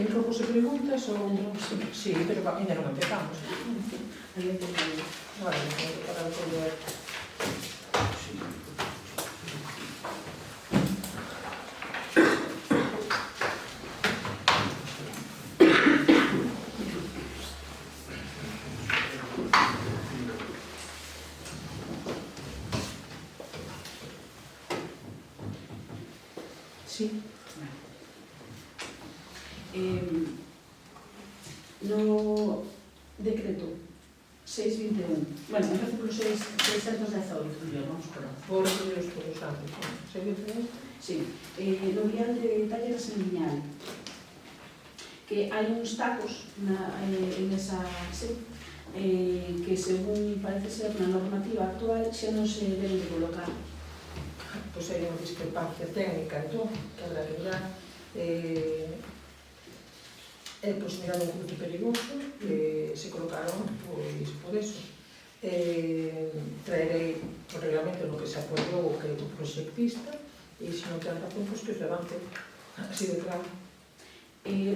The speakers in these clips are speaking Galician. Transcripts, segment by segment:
propuse preguntas ou... Sí, pero ainda non empezamos. Vale, para poder... Sí. No decreto 621, bueno, empecé polo 618, vamos por aí. Por Dios, por os santos. Se dice isto? Sí, no vial de Taller San Miñal, que hai uns tacos en esa que según parece ser na normativa actual xa non se deben de colocar. Pois hai unha discrepancia técnica, entón, que habrá que mirar. Pois mirando un cruce perigoso, se colocaron, pois, por eso. Traerei o reglamento no que se acordou que é o proxectista, e se non ten razón, pois que os levante así de claro.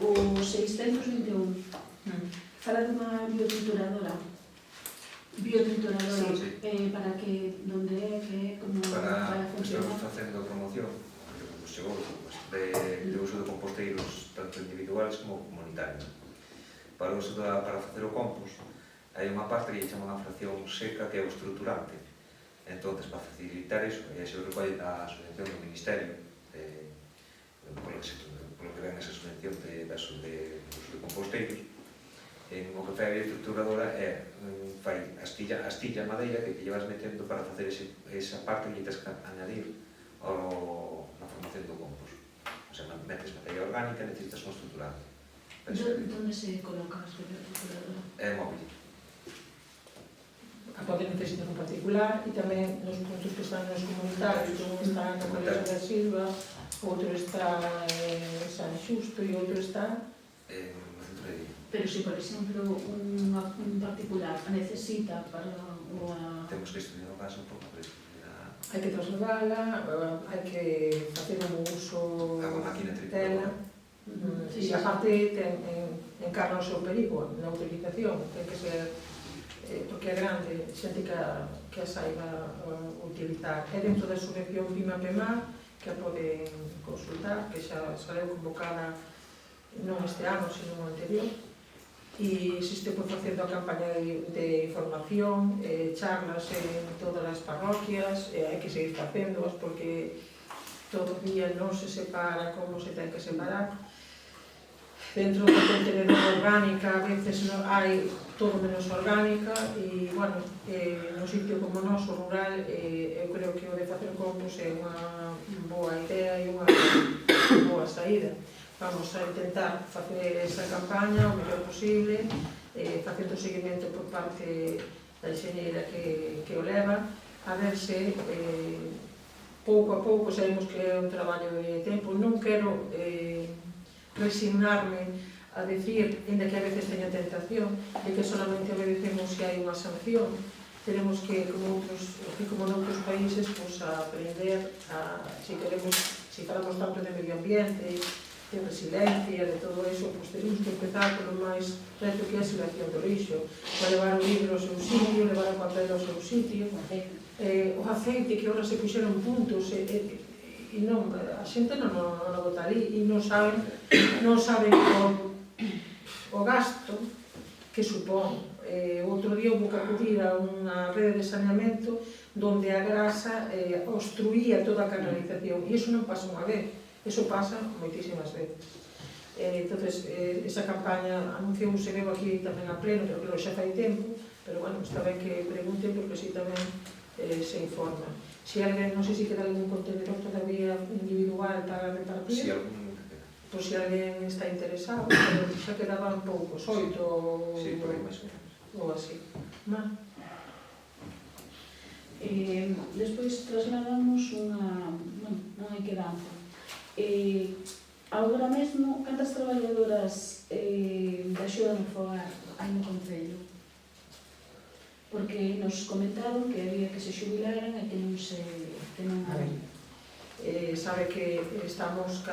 O 621 fala dunha biotrituradora. Biotrituradora, Sí. para que, donde é, que é, como Para funcionar. estamos facendo promoción, porque pues, chegou de uso de composteiros tanto individuales como comunitarios. Para o uso para facer o compost, hai unha parte que chama unha fracción seca que é o estruturante. Entón, para facilitar iso, e se recolle a subvención do Ministerio, polo que ven esa subvención de uso de composteiros, o que fai a bioestructuradora é fai astilla madeira que llevas metendo para facer esa parte que tens que añadir na formación do compost. O sea, metes materia orgánica e necesitas un estruturante. Donde se coloca a biotrituradora? É móvil. A poder necesitar un particular e tamén nos puntos que están nos comunitarios, un está na Colegio da Silva, outro está en San Xusto e outro está... No centro de día. Pero se, por exemplo, un particular necesita para unha... Temos que estudiar o caso un pouco para estudiar Hai que trasladala, hai que facer un uso a máquina tela. trituradora. E aparte encarna o seu perigo na utilización, ten que ser, porque é grande, xente que a saiba utilizar. É dentro da subvención PIMA-PEMA, que a poden consultar, que xa saleu convocada non este ano, sino no anterior, e existe por facendo a campaña de información, charlas en todas as parroquias, hai que seguir facéndoas porque todo día non se separa como se ten que separar. Dentro do contenedor orgánica, a veces hai todo menos orgánica, e, bueno, no sitio como noso, rural, eu creo que o de facer compost é unha boa idea e unha boa saída. Vamos a intentar facer esa campaña o mellor posible, facendo o seguimento por parte da enxeñeira que o leva, a ver se pouco a pouco, sabemos que é un traballo de tempo. Non quero resignarme a decir, ainda que a veces teña tentación, de que solamente obedecemos se hai unha sanción. Tenemos que, como noutros países, aprender a, se falamos tanto de medio ambiente, de resiliencia, de todo iso, teremos que empezar polo máis reto que é a selección do lixo, para levar o libro ao seu sitio, levar o papel ao seu sitio, o aceite que ahora se puxeron puntos, e non, a xente non o bota ali, e non saben o gasto que supón. Outro día houve que acudir a unha rede de saneamento donde a grasa obstruía toda a canalización, e iso non pasa unha vez. Eso pasa moitísimas veces. Entonces, esa campaña anunciouse aquí tamén a pleno, pero que xa fai tempo, pero, bueno, está ben que pregunten, porque así tamén se informa. Se alguén, non sei se queda algún contenedor todavía individual para repartir, Si algún... pois se alguén está interesado, pero xa quedaban poucos, 8 Sí, por aí máis ou menos. ou así. Despois trasladamos unha quedanza. Agora mesmo, cantas traballadoras da axuda no fogar hai no Concello? Porque nos comentaron que había que se xubilaran e que non hai. Sabe que estamos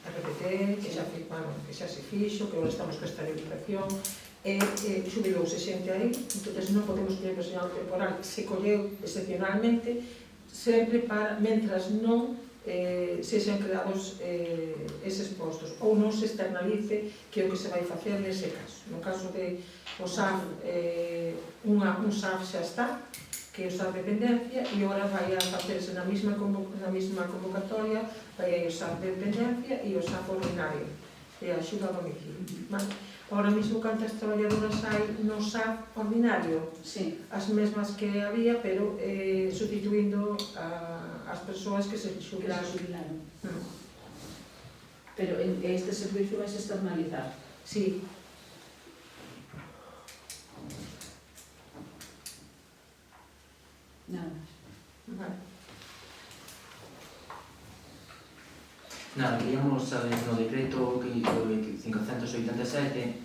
RPT, que xa se fixo, que agora estamos con estabilización, xubilouse xente aí, entón non podemos coller personal temporal, se colleu excepcionalmente, sempre para, mentras non sexan creados eses postos, ou non se externalice que é o que se vai facer nese caso. No caso de o SAF, un SAF xa está, que é o SAF dependencia, e agora vai a facerse na mesma convocatoria, vai a o SAF dependencia e o SAF ordinario, que é a axuda a domicilio. Ahora mesmo cantas traballadoras hai no SAF ordinario? Sí. As mesmas que había, pero sustituindo as persoas que se xubilaron. Pero este servicio vai se externalizar? Sí. Nada máis. Vale. Nada, queríamos saber no decreto 587,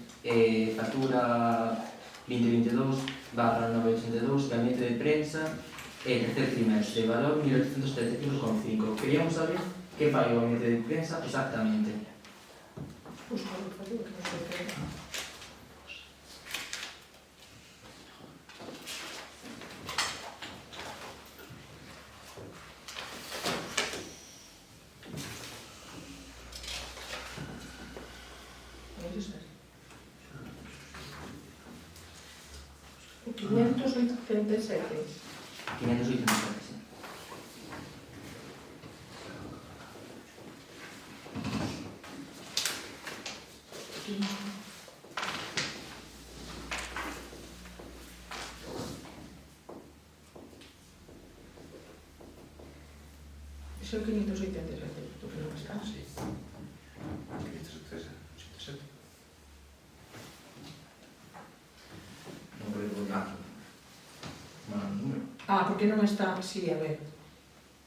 factura 2022/982, gabinete de prensa, tercer trimestre, valor 1835,5. Queríamos saber que fai o gabinete de prensa exactamente. Busco a factura, que non sei que... O 587. 587, sí. É o 587, tu que non está. Sí. 587. Non creo que mal número. Porque non está, sí, a ver.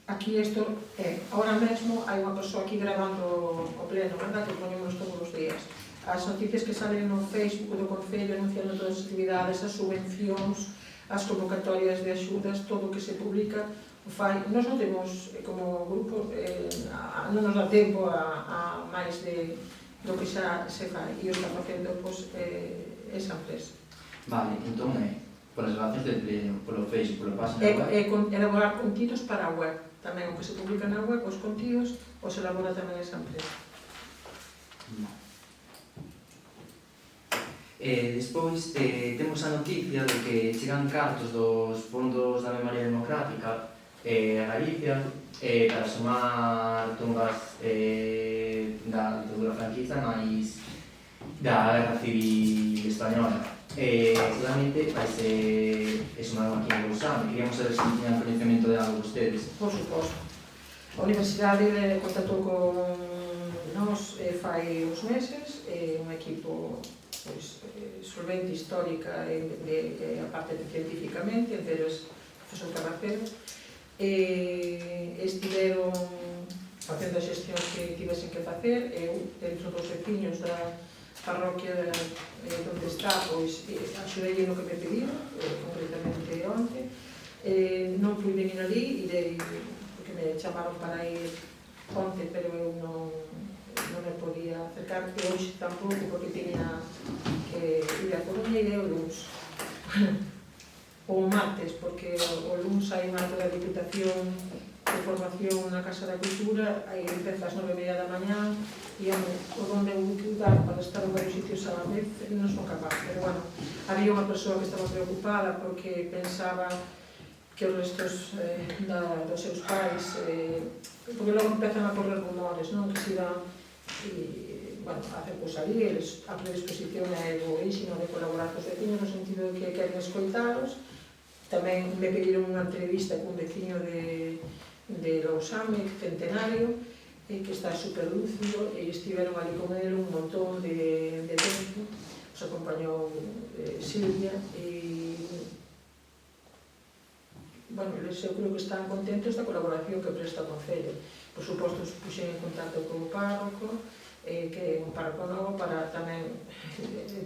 Aquí isto é, ahora mesmo hai unha persoa aquí grabando o pleno, verdad, que ponemos todos os días. As noticias que salen no Facebook do Concello anunciando todas as actividades, as subvencións, as convocatorias de axudas, todo o que se publica, o fai. Nós non temos, como grupo, non nos dá tempo a máis do que xa se fai, e o está facendo esa empresa. Vale, entón polas gracias del pleno, polo Facebook, polo página web. Elaborar contidos para a web. Tamén o que se publica na web, os contidos, os elabora tamén esa empresa. Despois temos a noticia de que chegan cartos dos fondos da memoria democrática a Galicia para sumar tumbas da ditadura franquista máis da Guerra Civil Española. Seguramente vai ser sumado aquí en Lousame. Queríamos saber se tiñan coñecemento de algo ustedes. Por suposto. A Universidade contactou con nós fai uns meses, un equipo solvente, histórica e aparte científicamente, entre eles profesor Carracero, estiveron facendo as xestións que tivesen que facer, dentro dos veciños da parroquia onde está, pois axudei no que me pediron, concretamente onte. Non fui venir ali, irei, porque me chamaron para ir onte, pero eu non me podía acercar, e hoxe tampouco, porque tiña que ir a Coruña e o luns. Ou martes, porque o luns hai un acto da Diputación de formación na Casa da Cultura, aí empeza ás 9:30 da mañá, e o donde eu que dar para estar en varios sitios a la vez non son capaz, pero bueno, había unha persoa que estaba preocupada porque pensaba que os restos dos seus pais, porque logo empezan a correr rumores, non? Que se iban a hacer cousa ali, eles a predisposición é boísima de colaborar cos veciños no sentido de que queren escoitaros. Tamén me pediron unha entrevista cun veciño de Lousame, centenario, que está superlúcido, e estiveron ali con ele un montón de tempo, os acompañou Silvia, e bueno, eles eu creo que están contentos da colaboración que presta o Concello. Por suposto, os puxen en contacto con o párroco, que é un párroco novo, para tamén,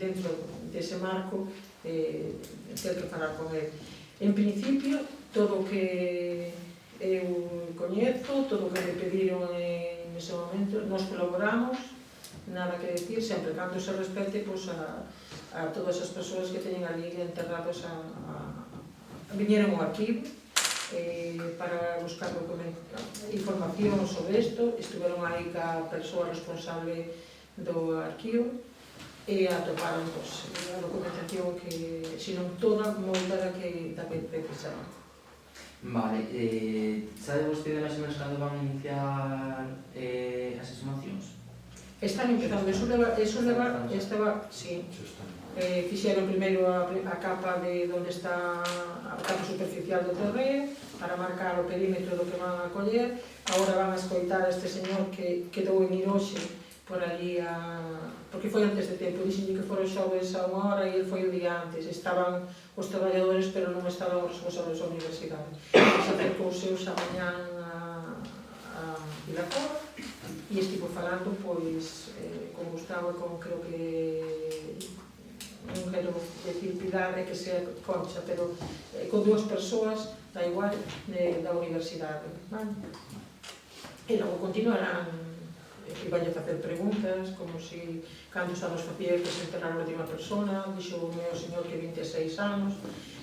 dentro dese marco, ter que falar con ele. En principio, todo o que eu coñezo, todo o que me pediron en ese momento. Nos colaboramos, nada que decir, sempre cando se respete pois, a todas as persoas que teñen ali enterrados viñeron ao arquivo para buscar información sobre isto, estiveron aí ca persoa responsable do arquivo e atoparon pois, a documentación que, se non toda, moita da que precisaban. Vale, sabe vostede máis ou menos cando van a iniciar as exhumacións? Están empezando, estaba, sí, fixeron primeiro a capa de onde está a capa superficial do terreo para marcar o perímetro do que van a coller. Agora van a escoitar a este señor que quedou en Iroxe por ali porque foi antes de tempo, dixenlle que foron xoves a 1 hora e ele foi o día antes. Estaban os traballadores, pero non estaban os responsables da universidade. Se acercouse a mañán a Vilacova e estivo falando pois con Gustavo e con, creo que non quero decir Pilar, que sea Concha, pero con 2 persoas da igual da universidade, vale? E logo continuarán e vai a facer preguntas como se cantos anos facía que se enterraron a última persona. Dixo o meu señor que 26 anos,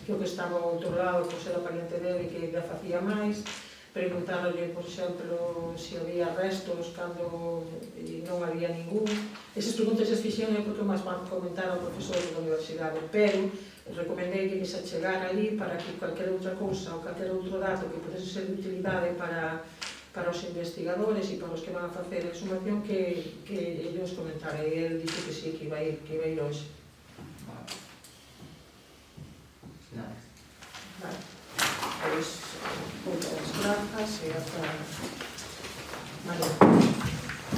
que o que estaba ao outro lado pois era pariente dele que ainda facía máis. Preguntáronlle, por exemplo, se había restos cando non había ningún. Esas preguntas as fixeron porque máis van comentar ao profesor da universidade, pero recomendei que se achegara ali para que calquera outra cousa ou calquera outro dato que podese ser de utilidade para os investigadores e para os que van a facer a exhumación que ellos comentara. E ele dixo que sí, que iba a ir hoxe. Vale. Pois, moitas grazas e hasta mañana.